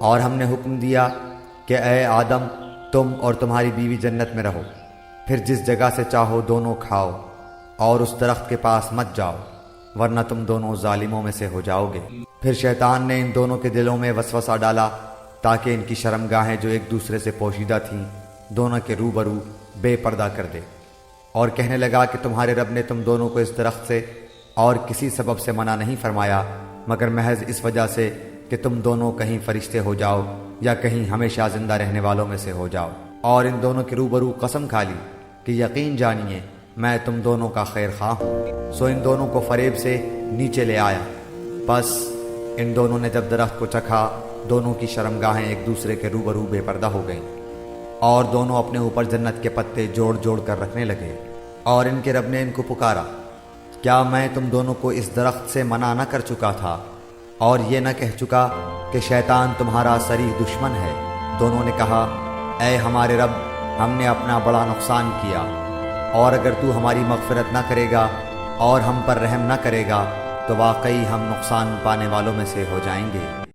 اور ہم نے حکم دیا کہ اے آدم تم اور تمہاری بیوی جنت میں رہو، پھر جس جگہ سے چاہو دونوں کھاؤ، اور اس درخت کے پاس مت جاؤ ورنہ تم دونوں ظالموں میں سے ہو جاؤ گے۔ پھر شیطان نے ان دونوں کے دلوں میں وسوسہ ڈالا تاکہ ان کی شرمگاہیں جو ایک دوسرے سے پوشیدہ تھیں دونوں کے روبرو بے پردہ کر دے، اور کہنے لگا کہ تمہارے رب نے تم دونوں کو اس درخت سے اور کسی سبب سے منع نہیں فرمایا مگر محض اس وجہ سے کہ تم دونوں کہیں فرشتے ہو جاؤ یا کہیں ہمیشہ زندہ رہنے والوں میں سے ہو جاؤ۔ اور ان دونوں کے روبرو قسم کھا لی کہ یقین جانیے میں تم دونوں کا خیر خواہ ہوں۔ سو ان دونوں کو فریب سے نیچے لے آیا، بس ان دونوں نے جب درخت کو چکھا دونوں کی شرمگاہیں ایک دوسرے کے روبرو بے پردہ ہو گئیں، اور دونوں اپنے اوپر جنت کے پتے جوڑ جوڑ کر رکھنے لگے۔ اور ان کے رب نے ان کو پکارا، کیا میں تم دونوں کو اس درخت سے منع نہ کر چکا تھا اور یہ نہ کہہ چکا کہ شیطان تمہارا صریح دشمن ہے؟ دونوں نے کہا، اے ہمارے رب ہم نے اپنا بڑا نقصان کیا، اور اگر تو ہماری مغفرت نہ کرے گا اور ہم پر رحم نہ کرے گا تو واقعی ہم نقصان پانے والوں میں سے ہو جائیں گے۔